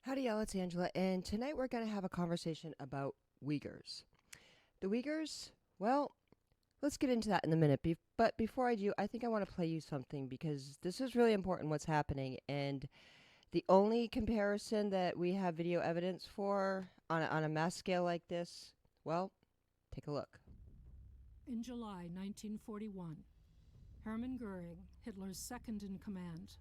Howdy, y'all, it's Angela, and tonight we're going to have a conversation about Uyghurs. The Uyghurs, well, let's get into that in a minute, but before I do, I think I want to play you something because this is really important what's happening, and the only comparison that we have video evidence for on a mass scale like this, well, take a look. In July 1941, Hermann Goering, Hitler's second in command,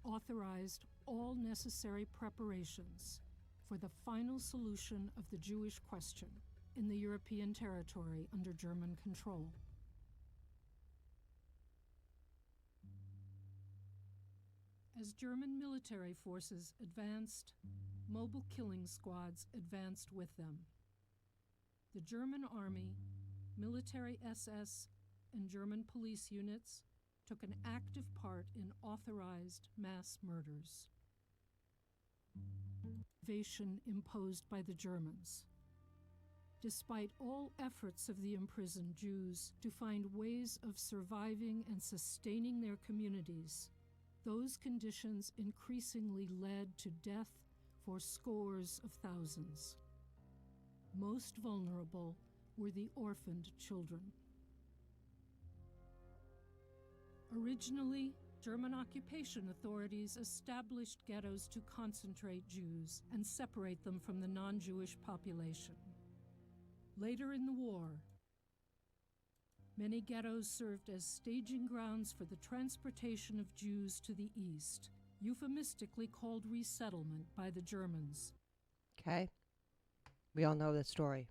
authorized all necessary preparations for the final solution of the Jewish question in the European territory under German control. As German military forces advanced, mobile killing squads advanced with them. The German army, military SS, and German police units took an active part in authorized mass murders. Invasion imposed by the Germans. Despite all efforts of the imprisoned Jews to find ways of surviving and sustaining their communities, those conditions increasingly led to death for scores of thousands. Most vulnerable were the orphaned children. Originally, German occupation authorities established ghettos to concentrate Jews and separate them from the non-Jewish population. Later in the war, many ghettos served as staging grounds for the transportation of Jews to the east, euphemistically called resettlement by the Germans. Okay? We all know the story.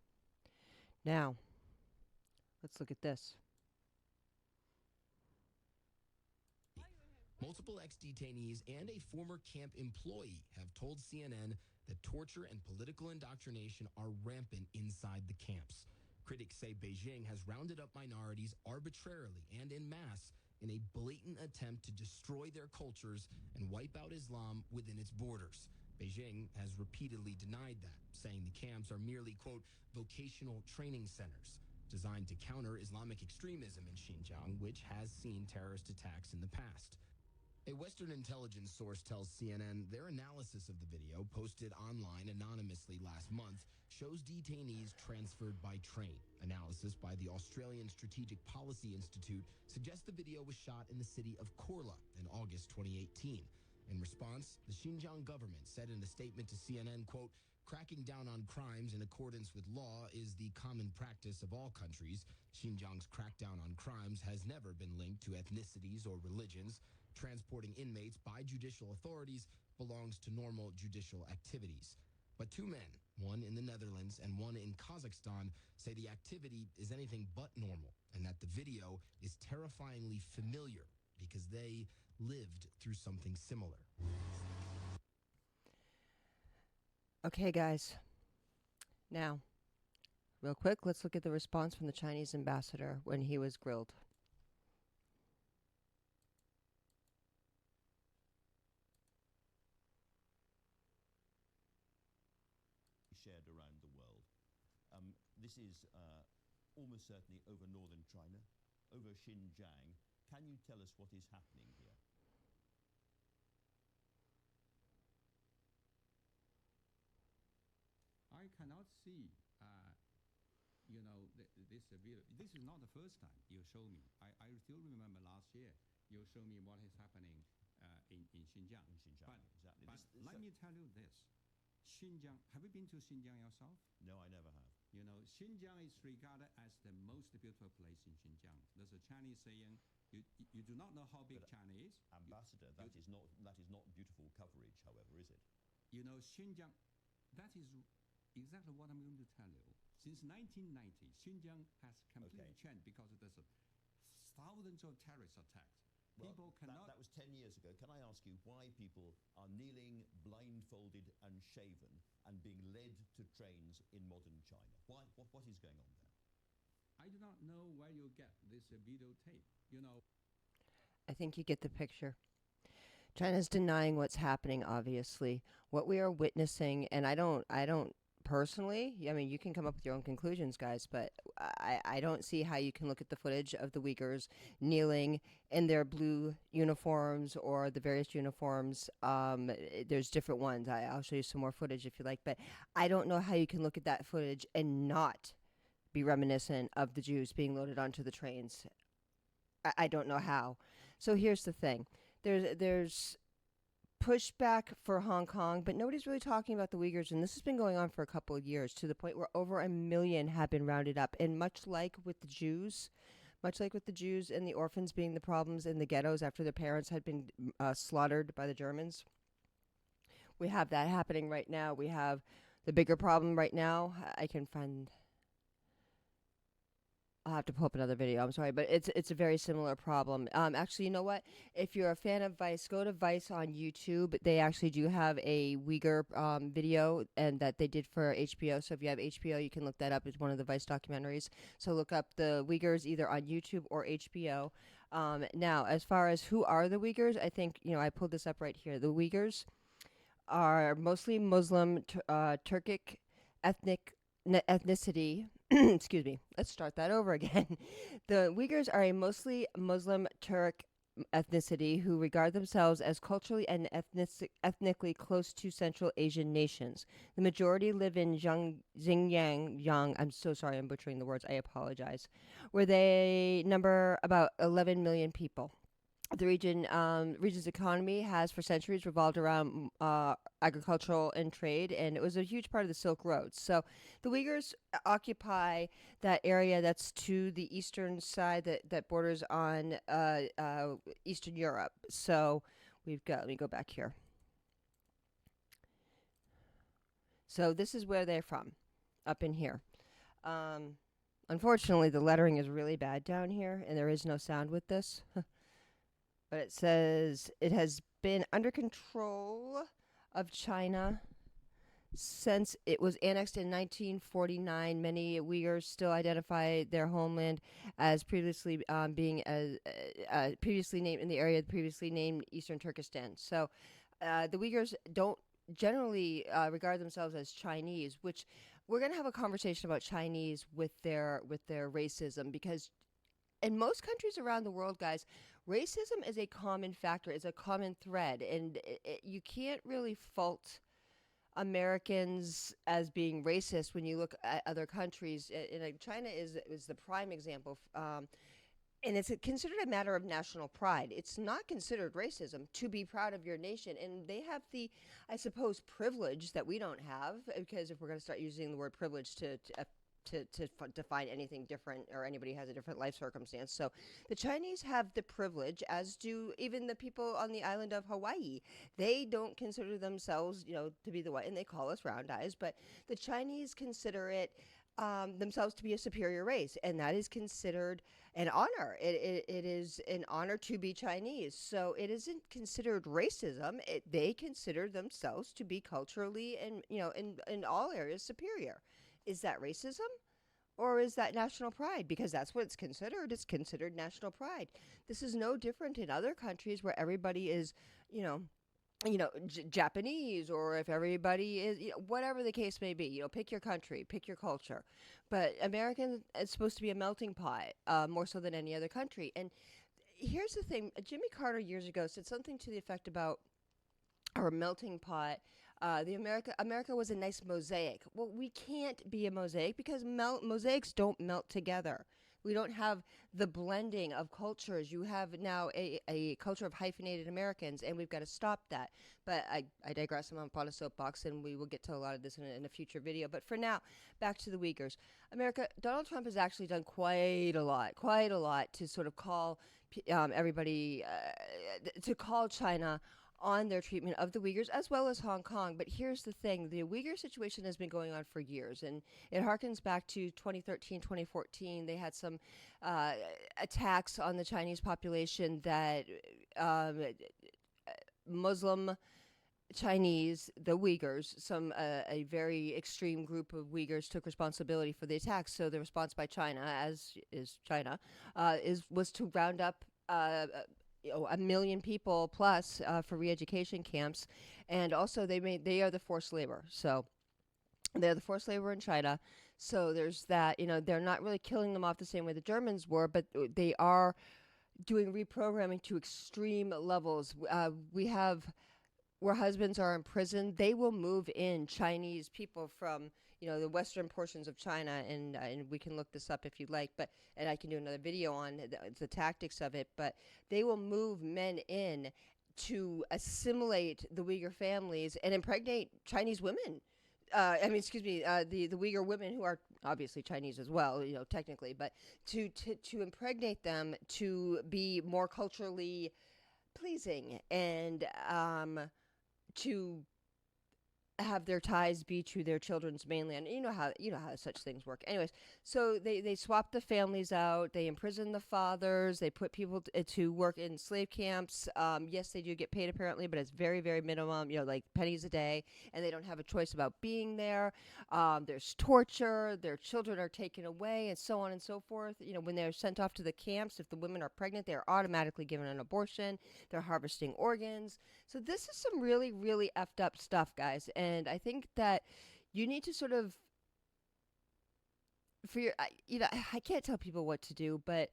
Now, let's look at this. Multiple ex-detainees and a former camp employee have told CNN that torture and political indoctrination are rampant inside the camps. Critics say Beijing has rounded up minorities arbitrarily and en masse in a blatant attempt to destroy their cultures and wipe out Islam within its borders. Beijing has repeatedly denied that, saying the camps are merely, quote, vocational training centers designed to counter Islamic extremism in Xinjiang, which has seen terrorist attacks in the past. A Western intelligence source tells CNN their analysis of the video, posted online anonymously last month, shows detainees transferred by train. Analysis by the Australian Strategic Policy Institute suggests the video was shot in the city of Korla in August 2018. In response, the Xinjiang government said in a statement to CNN, quote, cracking down on crimes in accordance with law is the common practice of all countries. Xinjiang's crackdown on crimes has never been linked to ethnicities or religions. Transporting inmates by judicial authorities belongs to normal judicial activities. But two men, one in the Netherlands and one in Kazakhstan, say the activity is anything but normal and that the video is terrifyingly familiar because they lived through something similar. Okay, guys. Now, real quick, let's look at the response from the Chinese ambassador when he was grilled. Shared around the world. This is almost certainly over northern China, over Xinjiang. Can you tell us what is happening here? I cannot see, this video. This is not the first time you show me. I still remember last year you show me what is happening in Xinjiang. In Xinjiang, exactly. But let me tell you this. Xinjiang, have you been to Xinjiang yourself? No, I never have. You know, Xinjiang is regarded as the most beautiful place in Xinjiang. There's a Chinese saying, you do not know how big But China is. Ambassador, that is not beautiful coverage, however, is it? You know, Xinjiang, that is exactly what I'm going to tell you. Since 1990, Xinjiang has completely changed because there's thousands of terrorist attacks. Well, People cannot... that was 10 years ago. Can I ask you why people are kneeling, blindfolded and shaven and being led to trains in modern China? Why? What is going on there? I do not know where you get this videotape. You know... I think you get the picture. China's denying what's happening, obviously. What we are witnessing, and I don't personally, I mean, you can come up with your own conclusions, guys, but I don't see how you can look at the footage of the Uyghurs kneeling in their blue uniforms or the various uniforms. There's different ones. I'll show you some more footage if you like, but I don't know how you can look at that footage and not be reminiscent of the Jews being loaded onto the trains. I don't know how. So here's the thing. There's pushback for Hong Kong, but nobody's really talking about the Uyghurs, and this has been going on for a couple of years to the point where over 1 million have been rounded up. And much like with the Jews and the orphans being the problems in the ghettos after their parents had been slaughtered by the Germans, we have that happening right now. We have the bigger problem right now. I'll have to pull up another video. I'm sorry, but it's a very similar problem. Actually, you know what? If you're a fan of Vice, go to Vice on YouTube. They actually do have a Uyghur video, and that they did for HBO. So if you have HBO, you can look that up. It's one of the Vice documentaries. So look up the Uyghurs either on YouTube or HBO. Now, as far as who are the Uyghurs, I think I pulled this up right here. The Uyghurs are mostly Muslim, Turkic ethnicity. Excuse me. Let's start that over again. The Uyghurs are a mostly Muslim Turk ethnicity who regard themselves as culturally and ethnically close to Central Asian nations. The majority live in Xinjiang. I'm so sorry I'm butchering the words. I apologize. Where they number about 11 million people. The region's economy has for centuries revolved around agricultural and trade, and it was a huge part of the Silk Road. So the Uyghurs occupy that area that's to the eastern side that borders on Eastern Europe. So let me go back here. So this is where they're from, up in here. Unfortunately, the lettering is really bad down here, and there is no sound with this. But it says it has been under control of China since it was annexed in 1949. Many Uyghurs still identify their homeland as previously being previously named in the area previously named Eastern Turkestan. So the Uyghurs don't generally regard themselves as Chinese, which we're going to have a conversation about Chinese with their racism, because in most countries around the world, guys, racism is a common factor, is a common thread, and you can't really fault Americans as being racist when you look at other countries. China is the prime example, and it's considered a matter of national pride. It's not considered racism to be proud of your nation, and they have the, I suppose, privilege that we don't have, because if we're going to start using the word privilege to define anything different, or anybody has a different life circumstance. So the Chinese have the privilege, as do even the people on the island of Hawaii. They don't consider themselves, to be the white, and they call us round eyes, but the Chinese consider it themselves to be a superior race, and that is considered an honor. It is an honor to be Chinese. So it isn't considered racism. They consider themselves to be culturally and, in all areas superior. Is that racism, or is that national pride? Because that's what it's considered. It's considered national pride. This is no different in other countries where everybody is, Japanese, or if everybody is, whatever the case may be. Pick your country, pick your culture. But American is supposed to be a melting pot, more so than any other country. And here's the thing: Jimmy Carter years ago said something to the effect about our melting pot. America was a nice mosaic. Well, we can't be a mosaic because mosaics don't melt together. We don't have the blending of cultures. You have now a culture of hyphenated Americans, and we've got to stop that. But I digress. I'm on a soapbox, and we will get to a lot of this in a future video. But for now, back to the Uyghurs. Donald Trump has actually done quite a lot to sort of call everybody, to call China on their treatment of the Uyghurs, as well as Hong Kong. But here's the thing: the Uyghur situation has been going on for years, and it harkens back to 2013, 2014. They had some attacks on the Chinese population that Muslim Chinese, the Uyghurs, a very extreme group of Uyghurs took responsibility for the attacks. So the response by China, as is China, was to round up 1 million people plus for re-education camps, and also they are the forced labor. So They're the forced labor in China. So there's that, they're not really killing them off the same way the Germans were, but they are doing reprogramming to extreme levels. We have where husbands are in prison, they will move in Chinese people from the western portions of China, and we can look this up if you'd like, but and I can do another video on the tactics of it. But they will move men in to assimilate the Uyghur families and impregnate Chinese women. Excuse me, the Uyghur women who are obviously Chinese as well, technically, but to impregnate them to be more culturally pleasing and to have their ties be to their children's mainland. You know how such things work. Anyways, so they swap the families out. They imprison the fathers. They put people to work in slave camps. Yes, they do get paid apparently, but it's very, very minimum. Like pennies a day, and they don't have a choice about being there. There's torture. Their children are taken away, and so on and so forth. When they're sent off to the camps, if the women are pregnant, they are automatically given an abortion. They're harvesting organs. So this is some really, really effed up stuff, guys. And I think that you need to sort of, I can't tell people what to do, but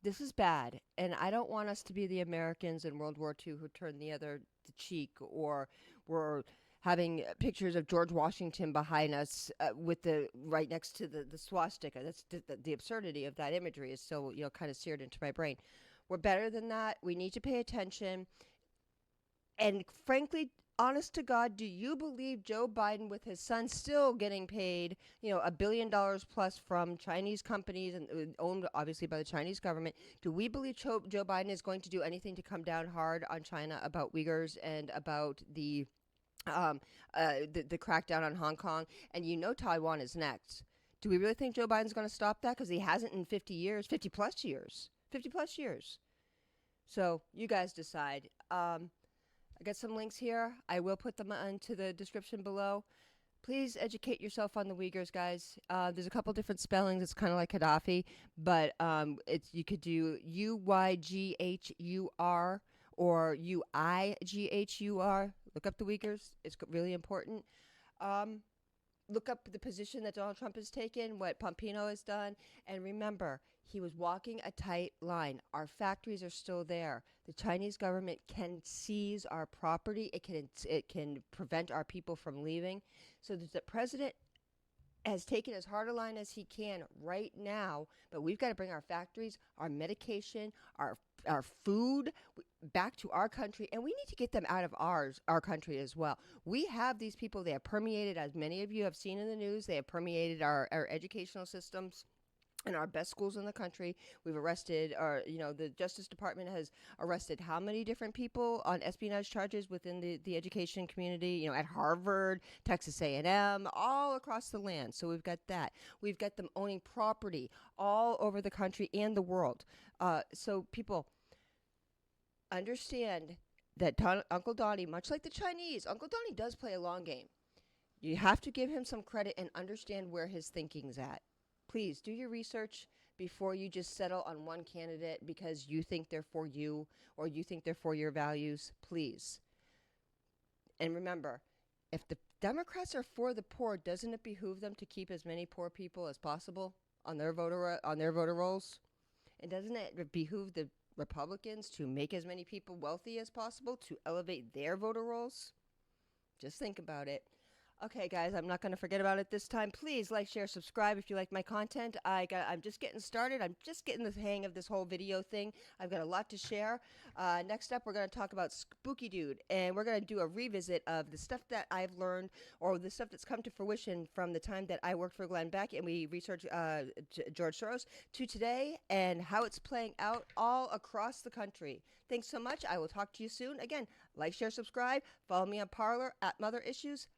this is bad. And I don't want us to be the Americans in World War II who turned the cheek, or were having pictures of George Washington behind us with right next to the swastika. That's the absurdity of that imagery is so, kind of seared into my brain. We're better than that. We need to pay attention. And frankly, honest to God, do you believe Joe Biden, with his son still getting paid, $1 billion plus from Chinese companies and owned obviously by the Chinese government, do we believe Joe Biden is going to do anything to come down hard on China about Uyghurs and about the crackdown on Hong Kong? And Taiwan is next. Do we really think Joe Biden's going to stop that? Because he hasn't in 50 plus years. 50 plus years. So you guys decide. I got some links here. I will put them into the description below. Please educate yourself on the Uyghurs, guys. There's a couple different spellings. It's kind of like Gaddafi, but you could do Uyghur or Uighur. Look up the Uyghurs. It's really important. Look up the position that Donald Trump has taken, what Pompeo has done, and remember, he was walking a tight line. Our factories are still there. The Chinese government can seize our property. It can prevent our people from leaving. So the president has taken as hard a line as he can right now, but we've got to bring our factories, our medication, our food back to our country, and we need to get them out of our country as well. We have these people. They have permeated, as many of you have seen in the news, they have permeated our educational systems in our best schools in the country. We've arrested, the Justice Department has arrested how many different people on espionage charges within the education community, at Harvard, Texas A&M, all across the land. So we've got that. We've got them owning property all over the country and the world. So people understand that Uncle Donnie, much like the Chinese, Uncle Donnie does play a long game. You have to give him some credit and understand where his thinking's at. Please do your research before you just settle on one candidate because you think they're for you or you think they're for your values. Please. And remember, if the Democrats are for the poor, doesn't it behoove them to keep as many poor people as possible on their voter rolls? And doesn't it behoove the Republicans to make as many people wealthy as possible to elevate their voter rolls? Just think about it. Okay, guys, I'm not going to forget about it this time. Please like, share, subscribe if you like my content. I'm just getting started. I'm just getting the hang of this whole video thing. I've got a lot to share. Next up, we're going to talk about Spooky Dude, and we're going to do a revisit of the stuff that I've learned or the stuff that's come to fruition from the time that I worked for Glenn Beck and we researched George Soros to today and how it's playing out all across the country. Thanks so much. I will talk to you soon. Again, like, share, subscribe. Follow me on Parler at Mother Issues.